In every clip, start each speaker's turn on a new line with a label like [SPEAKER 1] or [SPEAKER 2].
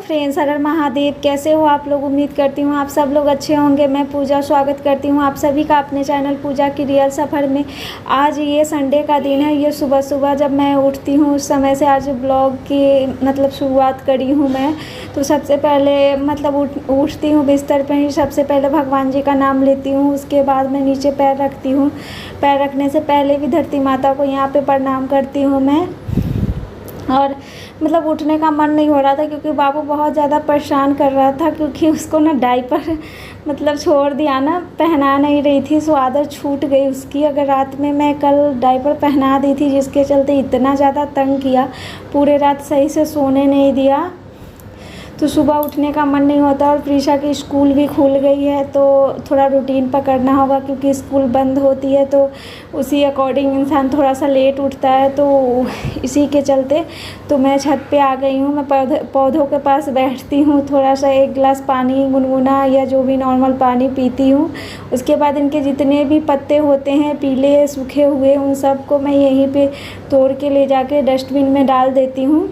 [SPEAKER 1] Friends, हर हर महादेव। कैसे हो आप लोग? उम्मीद करती हूँ आप सब लोग अच्छे होंगे। मैं पूजा स्वागत करती हूँ आप सभी का अपने चैनल पूजा की रियल सफ़र में। आज ये संडे का दिन है। ये सुबह सुबह जब मैं उठती हूँ उस समय से आज ब्लॉग की शुरुआत करी हूँ मैं। तो सबसे पहले उठती हूँ बिस्तर पर ही सबसे पहले भगवान जी का नाम लेती हूँ। उसके बाद मैं नीचे पैर रखती हूँ। पैर रखने से पहले भी धरती माता को यहाँ पर प्रणाम करती हूँ मैं। और उठने का मन नहीं हो रहा था क्योंकि बाबू बहुत ज़्यादा परेशान कर रहा था, क्योंकि उसको ना डायपर छोड़ दिया ना, पहना नहीं रही थी, सो आदत छूट गई उसकी। अगर रात में मैं कल डायपर पहना दी थी, जिसके चलते इतना ज़्यादा तंग किया, पूरे रात सही से सोने नहीं दिया, तो सुबह उठने का मन नहीं होता। और प्रीशा की स्कूल भी खुल गई है तो थोड़ा रूटीन पकड़ना होगा, क्योंकि स्कूल बंद होती है तो उसी अकॉर्डिंग इंसान थोड़ा सा लेट उठता है। तो इसी के चलते तो मैं छत पे आ गई हूँ। मैं पौधों के पास बैठती हूँ, थोड़ा सा एक गिलास पानी गुनगुना या जो भी नॉर्मल पानी पीती हूँ। उसके बाद इनके जितने भी पत्ते होते हैं पीले सूखे हुए, उन सब को मैं यहीं पे तोड़ के ले जाके डस्टबिन में डाल देती हूँ।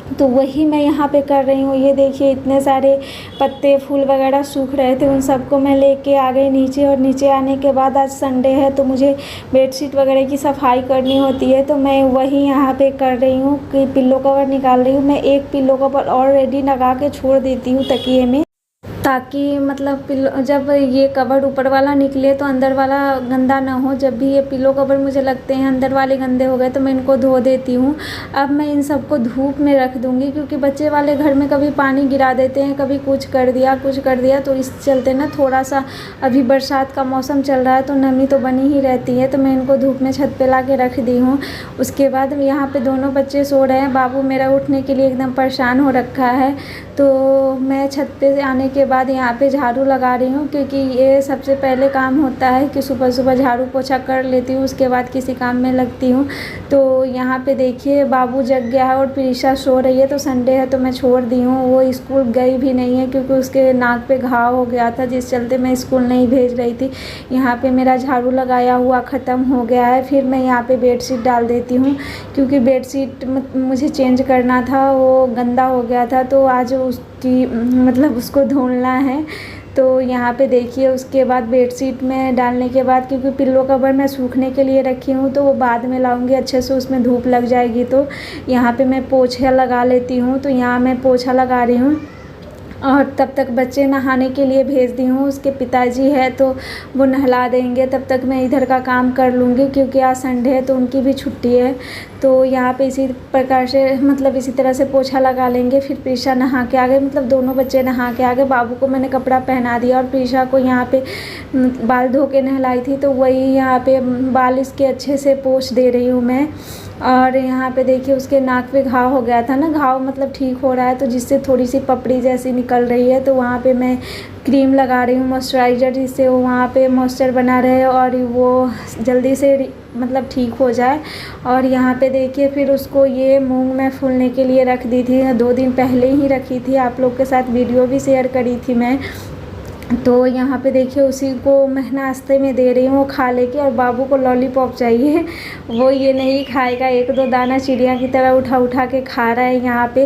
[SPEAKER 1] तो वही मैं यहाँ पे कर रही हूँ। ये देखिए इतने सारे पत्ते फूल वगैरह सूख रहे थे, उन सबको मैं लेके आ गई नीचे। और नीचे आने के बाद आज संडे है तो मुझे बेडशीट वगैरह की सफाई करनी होती है, तो मैं वही यहाँ पे कर रही हूँ कि पिल्लो कवर निकाल रही हूँ। मैं एक पिल्लो कवर ऑलरेडी लगा के छोड़ देती हूँ तकिए में, ताकि पिल्लो जब ये कवर ऊपर वाला निकले तो अंदर वाला गंदा ना हो। जब भी ये पिल्लो कवर मुझे लगते हैं अंदर वाले गंदे हो गए तो मैं इनको धो देती हूँ। अब मैं इन सबको धूप में रख दूँगी, क्योंकि बच्चे वाले घर में कभी पानी गिरा देते हैं, कभी कुछ कर दिया, तो इस चलते ना थोड़ा सा अभी बरसात का मौसम चल रहा है तो नमी तो बनी ही रहती है। तो मैं इनको धूप में छत पर ला के रख दी हूँ। उसके बाद यहाँ पर दोनों बच्चे सो रहे हैं। बाबू मेरा उठने के लिए एकदम परेशान हो रखा है, तो मैं छत पे आने के बाद यहाँ पे झाड़ू लगा रही हूँ, क्योंकि ये सबसे पहले काम होता है कि सुबह सुबह झाड़ू पोछा कर लेती हूँ, उसके बाद किसी काम में लगती हूँ। तो यहाँ पे देखिए बाबू जग गया है और प्रीशा सो रही है। तो संडे है तो मैं छोड़ दी हूँ। वो स्कूल गई भी नहीं है क्योंकि उसके नाक पे घाव हो गया था, जिस चलते मैं स्कूल नहीं भेज रही थी। यहाँ पे मेरा झाड़ू लगाया हुआ ख़त्म हो गया है। फिर मैं यहाँ पे बेडशीट डाल देती हूँ, क्योंकि बेडशीट मुझे चेंज करना था, वो गंदा हो गया था, तो आज उसकी उसको धुलना है। तो यहाँ पे देखिए उसके बाद बेडशीट में डालने के बाद, क्योंकि पिल्लो कवर मैं सूखने के लिए रखी हूँ तो वो बाद में लाऊंगी, अच्छे से उसमें धूप लग जाएगी। तो यहाँ पे मैं पोछा लगा लेती हूँ। तो यहाँ मैं पोछा लगा रही हूँ और तब तक बच्चे नहाने के लिए भेज दी हूँ। उसके पिताजी है तो वो नहला देंगे, तब तक मैं इधर का काम कर लूँगी, क्योंकि आज संडे है तो उनकी भी छुट्टी है। तो यहाँ पे इसी प्रकार से इसी तरह से पोछा लगा लेंगे। फिर प्रीशा नहा के आ गए, दोनों बच्चे नहा के आ गए। बाबू को मैंने कपड़ा पहना दिया और प्रीशा को यहाँ पे बाल धो के नहलाई थी, तो वही यहाँ पे बाल इसके अच्छे से पोंछ दे रही हूँ मैं। और यहाँ पे देखिए उसके नाक पे घाव हो गया था ना, घाव ठीक हो रहा है, तो जिससे थोड़ी सी पपड़ी जैसी निकल रही है। तो वहाँ पे मैं क्रीम लगा रही हूँ मॉइस्चराइज़र, जिससे वो वहाँ पे मॉइस्चर बना रहे और वो जल्दी से ठीक हो जाए। और यहाँ पे देखिए फिर उसको ये मूंग में फूलने के लिए रख दी थी, 2 दिन पहले ही रखी थी, आप लोग के साथ वीडियो भी शेयर करी थी मैं। तो यहाँ पे देखिए उसी को मैं नाश्ते में दे रही हूँ, वो खा लेके। और बाबू को लॉलीपॉप चाहिए, वो ये नहीं खाएगा, 1-2 दाना चिड़िया की तरह उठा उठा के खा रहा है यहाँ पे।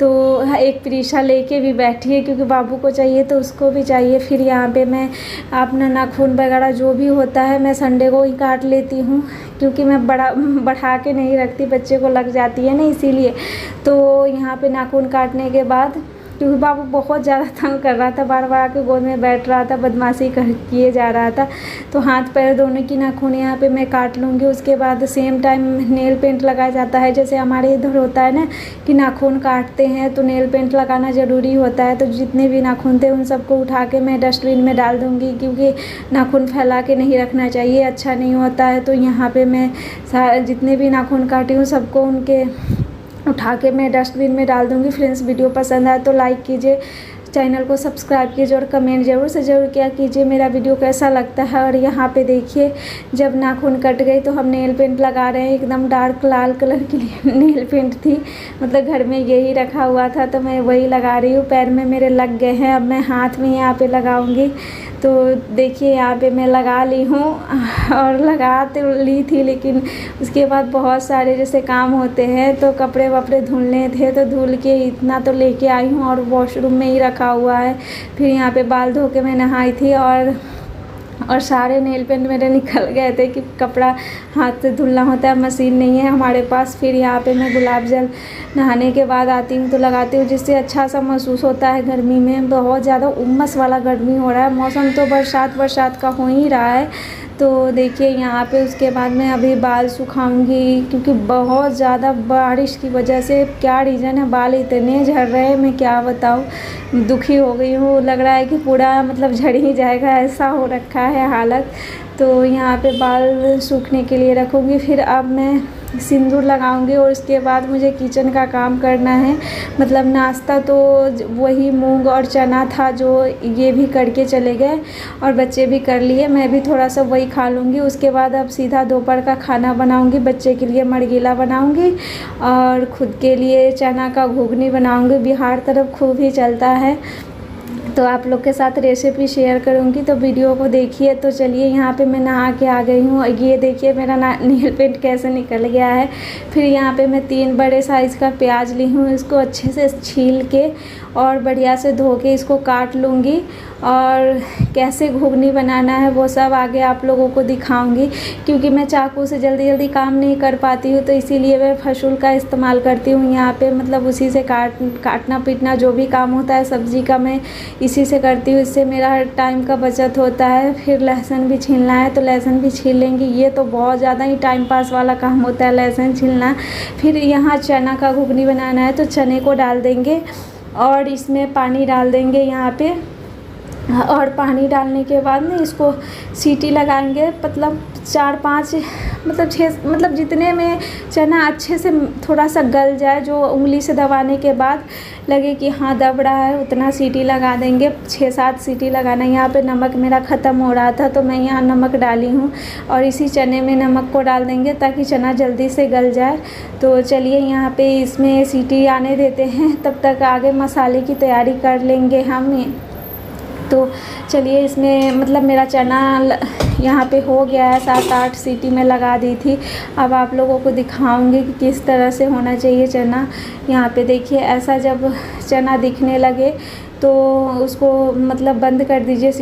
[SPEAKER 1] तो एक प्रीशा लेके भी बैठी है, क्योंकि बाबू को चाहिए तो उसको भी चाहिए। फिर यहाँ पे मैं अपना नाखून वगैरह जो भी होता है मैं संडे को ही काट लेती हूँ, क्योंकि मैं बढ़ा के नहीं रखती, बच्चे को लग जाती है ना, इसीलिए। तो यहाँ पे नाखून काटने के बाद, क्योंकि बाबू बहुत ज़्यादा तंग कर रहा था, बार बार आके गोद में बैठ रहा था, बदमाशी किए जा रहा था, तो हाथ पैर दोनों की नाखून यहाँ पे मैं काट लूँगी। उसके बाद सेम टाइम नेल पेंट लगाया जाता है, जैसे हमारे इधर होता है ना कि नाखून काटते हैं तो नेल पेंट लगाना ज़रूरी होता है। तो जितने भी नाखून थे उन सबको उठा के मैं डस्टबिन में डाल दूँगी, क्योंकि नाखून फैला के नहीं रखना चाहिए, अच्छा नहीं होता है। तो यहाँ पर मैं जितने भी नाखून काटी हूँ सबको उनके उठा के मैं डस्टबिन में डाल दूँगी। फ्रेंड्स, वीडियो पसंद आए तो लाइक कीजिए, चैनल को सब्सक्राइब कीजिए और कमेंट ज़रूर से ज़रूर किया कीजिए मेरा वीडियो कैसा लगता है। और यहाँ पे देखिए जब नाखून कट गई तो हम नेल पेंट लगा रहे हैं। एकदम डार्क लाल कलर की नेल पेंट थी, मतलब घर में यही रखा हुआ था तो मैं वही लगा रही हूँ। पैर में मेरे लग गए हैं, अब मैं हाथ में यहाँ पे लगाऊंगी। तो देखिए यहाँ पे मैं लगा ली हूँ और लगा तो ली थी, लेकिन उसके बाद बहुत सारे जैसे काम होते हैं तो कपड़े वपड़े धुलने थे तो धुल के इतना तो लेके आई हूँ और वॉशरूम में ही रखा हुआ है। फिर यहाँ पे बाल धो के मैं नहाई थी और सारे नेल पेंट मेरे निकल गए थे कि कपड़ा हाथ से धुलना होता है, मशीन नहीं है हमारे पास। फिर यहाँ पे मैं गुलाब जल नहाने के बाद आती हूँ तो लगाती हूँ, जिससे अच्छा सा महसूस होता है। गर्मी में बहुत ज़्यादा उमस वाला गर्मी हो रहा है, मौसम तो बरसात का हो ही रहा है। तो देखिए यहाँ पे उसके बाद मैं अभी बाल सुखाऊंगी, क्योंकि बहुत ज़्यादा बारिश की वजह से क्या रीज़न है बाल इतने झड़ रहे हैं, मैं क्या बताऊँ। दुखी हो गई हूँ, लग रहा है कि पूरा मतलब झड़ ही जाएगा, ऐसा हो रखा है हालत। तो यहाँ पे बाल सूखने के लिए रखूँगी। फिर अब मैं सिंदूर लगाऊंगी और उसके बाद मुझे किचन का काम करना है। मतलब नाश्ता तो वही मूंग और चना था जो ये भी करके चले गए और बच्चे भी कर लिए, मैं भी थोड़ा सा वही खा लूँगी। उसके बाद अब सीधा दोपहर का खाना बनाऊंगी। बच्चे के लिए मरगीला बनाऊंगी और ख़ुद के लिए चना का घुघनी बनाऊंगी। बिहार तरफ खूब ही चलता है, तो आप लोग के साथ रेसिपी शेयर करूंगी, तो वीडियो को देखिए। तो चलिए यहाँ पे मैं नहा के आ गई हूँ। ये देखिए मेरा नेल पेंट कैसे निकल गया है। फिर यहाँ पे मैं 3 बड़े साइज़ का प्याज ली हूँ, इसको अच्छे से छील के और बढ़िया से धो के इसको काट लूँगी। और कैसे घुगनी बनाना है वो सब आगे आप लोगों को दिखाऊंगी, क्योंकि मैं चाकू से जल्दी काम नहीं कर पाती हूँ, तो इसीलिए मैं फसूल का इस्तेमाल करती हूँ यहाँ पे। मतलब उसी से काटना पीटना जो भी काम होता है सब्ज़ी का मैं इसी से करती हूँ। इससे मेरा टाइम का बचत होता है। फिर लहसुन भी छीलना है तो लहसुन भी छील लेंगे, ये तो बहुत ज़्यादा ही टाइम पास वाला काम होता है लहसुन छीलना। फिर यहाँ चना का घुगनी बनाना है तो चने को डाल देंगे और इसमें पानी डाल देंगे यहाँ पे। और पानी डालने के बाद में इसको सीटी लगाएंगे, मतलब 4-5 मतलब 6 मतलब जितने में चना अच्छे से थोड़ा सा गल जाए, जो उंगली से दबाने के बाद लगे कि हाँ दब रहा है, उतना सीटी लगा देंगे। 6-7 सीटी लगाना। यहाँ पे नमक मेरा ख़त्म हो रहा था तो मैं यहाँ नमक डाली हूँ और इसी चने में नमक को डाल देंगे ताकि चना जल्दी से गल जाए। तो चलिए यहाँ पे इसमें सीटी आने देते हैं, तब तक आगे मसाले की तैयारी कर लेंगे हम। तो चलिए इसमें मतलब मेरा चना यहाँ पे हो गया है, 7-8 सीटी में लगा दी थी। अब आप लोगों को दिखाऊंगी कि किस तरह से होना चाहिए चना। यहाँ पे देखिए ऐसा जब चना दिखने लगे तो उसको मतलब बंद कर दीजिए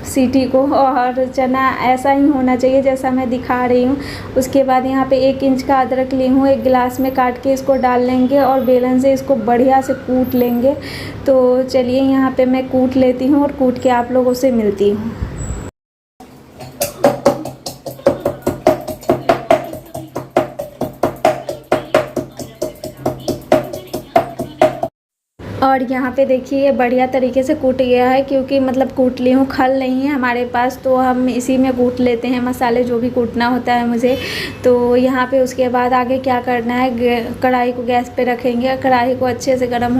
[SPEAKER 1] सीटी को, और चना ऐसा ही होना चाहिए जैसा मैं दिखा रही हूँ। उसके बाद यहाँ पे 1 इंच का अदरक ली हूँ, एक गिलास में काट के इसको डाल लेंगे और बेलन से इसको बढ़िया से कूट लेंगे। तो चलिए यहाँ पे मैं कूट लेती हूँ और कूट के आप लोगों से मिलती हूँ। और यहाँ पे देखिए ये बढ़िया तरीके से कूट गया है, क्योंकि मतलब कूट ली हूँ, खल नहीं है हमारे पास तो हम इसी में कूट लेते हैं मसाले जो भी कूटना होता है मुझे। तो यहाँ पे उसके बाद आगे क्या करना है, कढ़ाई को गैस पे रखेंगे, कढ़ाई को अच्छे से गर्म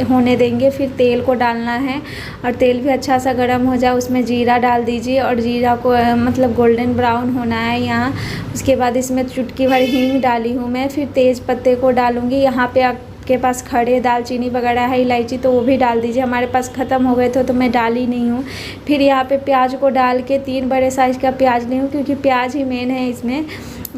[SPEAKER 1] होने देंगे। फिर तेल को डालना है और तेल भी अच्छा सा गर्म हो जाए उसमें जीरा डाल दीजिए और जीरा को मतलब गोल्डन ब्राउन होना है यहाँ। उसके बाद इसमें चुटकी भर हींग डाली हूँ मैं। फिर तेज़ पत्ते को डालूँगी। यहाँ पे के पास खड़े दालचीनी वगैरह है, इलायची, तो वो भी डाल दीजिए। हमारे पास ख़त्म हो गए थे तो मैं डाली नहीं हूँ। फिर यहाँ पे प्याज को डाल के 3 बड़े साइज़ का प्याज ली हूँ, क्योंकि प्याज ही मेन है इसमें।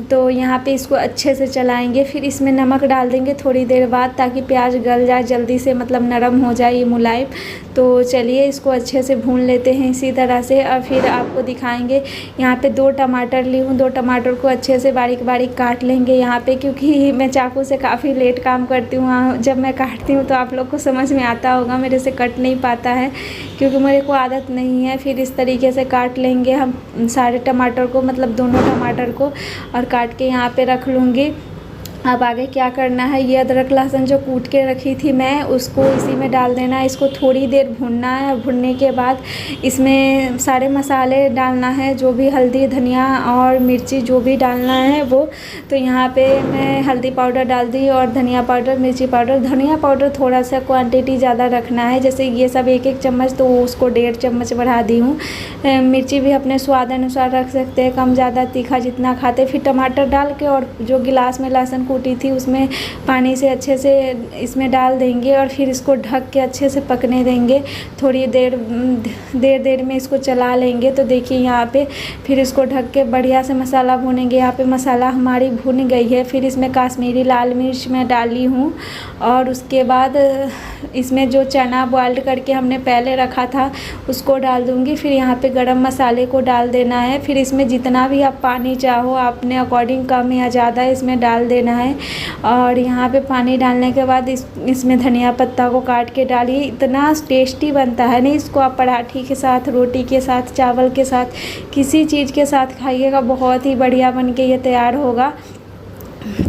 [SPEAKER 1] तो यहाँ पे इसको अच्छे से चलाएंगे। फिर इसमें नमक डाल देंगे थोड़ी देर बाद, ताकि प्याज गल जाए जल्दी से, मतलब नरम हो जाए ये मुलायम। तो चलिए इसको अच्छे से भून लेते हैं इसी तरह से। और फिर आपको दिखाएंगे यहाँ पे 2 टमाटर ली हूँ, 2 टमाटर को अच्छे से बारीक बारीक काट लेंगे यहाँ पे, क्योंकि मैं चाकू से काफ़ी लेट काम करती हूँ। जब मैं काटती हूँ तो आप लोग को समझ में आता होगा, मेरे से कट नहीं पाता है क्योंकि मेरे को आदत नहीं है। फिर इस तरीके से काट लेंगे हम सारे टमाटर को, मतलब दोनों टमाटर को, और काट के यहाँ पे रख लूँगी। अब आगे क्या करना है, ये अदरक लहसुन जो कूट के रखी थी मैं, उसको इसी में डाल देना है। इसको थोड़ी देर भूनना है। भुनने के बाद इसमें सारे मसाले डालना है, जो भी हल्दी धनिया और मिर्ची जो भी डालना है वो। तो यहाँ पे मैं हल्दी पाउडर डाल दी और धनिया पाउडर मिर्ची पाउडर। धनिया पाउडर थोड़ा सा क्वांटिटी ज़्यादा रखना है, जैसे ये सब 1-1 चम्मच, तो उसको 1.5 चम्मच बढ़ा दी हूँ। मिर्ची भी अपने स्वाद अनुसार रख सकते हैं, कम ज़्यादा तीखा जितना खाते। फिर टमाटर डाल के और जो गिलास में लहसुन कूटी थी उसमें पानी से अच्छे से इसमें डाल देंगे और फिर इसको ढक के अच्छे से पकने देंगे। थोड़ी देर में इसको चला लेंगे। तो देखिए यहाँ पे फिर इसको ढक के बढ़िया से मसाला भूनेंगे। यहाँ पे मसाला हमारी भुन गई है। फिर इसमें कश्मीरी लाल मिर्च मैं डाली हूँ और उसके बाद इसमें जो चना बॉइल्ड करके हमने पहले रखा था उसको डाल दूँगी। फिर यहाँ पे गरम मसाले को डाल देना है। फिर इसमें जितना भी आप पानी चाहो अपने अकॉर्डिंग कम या ज़्यादा इसमें डाल देना है। और यहाँ पे पानी डालने के बाद इसमें धनिया पत्ता को काट के डालिए। इतना टेस्टी बनता है ना, इसको आप पराठे के साथ, रोटी के साथ, चावल के साथ, किसी चीज़ के साथ खाइएगा, बहुत ही बढ़िया बन के ये तैयार होगा।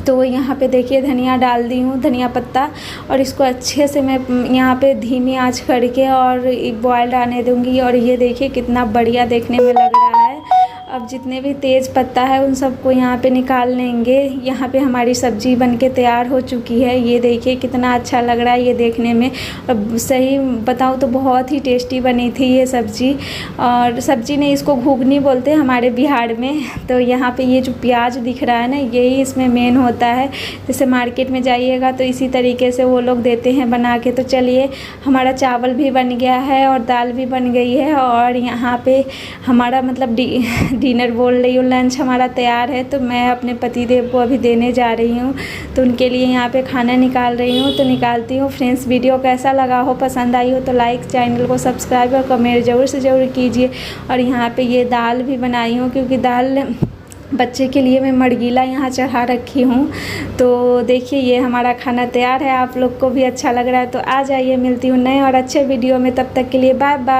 [SPEAKER 1] तो यहाँ पे देखिए धनिया डाल दी हूँ, धनिया पत्ता, और इसको अच्छे से मैं यहाँ पे धीमी आंच करके और बॉयल आने दूँगी। और ये देखिए कितना बढ़िया देखने में लग रहा है। अब जितने भी तेज़ पत्ता है उन सबको यहाँ पे निकाल लेंगे। यहाँ पे हमारी सब्ज़ी बनके तैयार हो चुकी है। ये देखिए कितना अच्छा लग रहा है ये देखने में। अब सही बताऊँ तो बहुत ही टेस्टी बनी थी ये सब्ज़ी। और सब्ज़ी नहीं, इसको घुगनी बोलते हैं हमारे बिहार में। तो यहाँ पे ये जो प्याज दिख रहा है ना, यही इसमें मेन होता है। जैसे मार्केट में जाइएगा तो इसी तरीके से वो लोग देते हैं बना के। तो चलिए, हमारा चावल भी बन गया है और दाल भी बन गई है। और यहाँ पे हमारा मतलब डिनर बोल रही हूँ, लंच हमारा तैयार है। तो मैं अपने पतिदेव को अभी देने जा रही हूँ, तो उनके लिए यहाँ पे खाना निकाल रही हूँ। तो निकालती हूँ। फ्रेंड्स, वीडियो कैसा लगा हो, पसंद आई हो तो लाइक, चैनल को सब्सक्राइब और कमेंट ज़रूर से ज़रूर कीजिए। और यहाँ पे ये दाल भी बनाई हूँ, क्योंकि दाल बच्चे के लिए मैं मड़गीला यहाँ चढ़ा रखी हूँ। तो देखिए ये हमारा खाना तैयार है। आप लोग को भी अच्छा लग रहा है तो आ जाइए। मिलती हूँ नए और अच्छे वीडियो में, तब तक के लिए बाय बाय।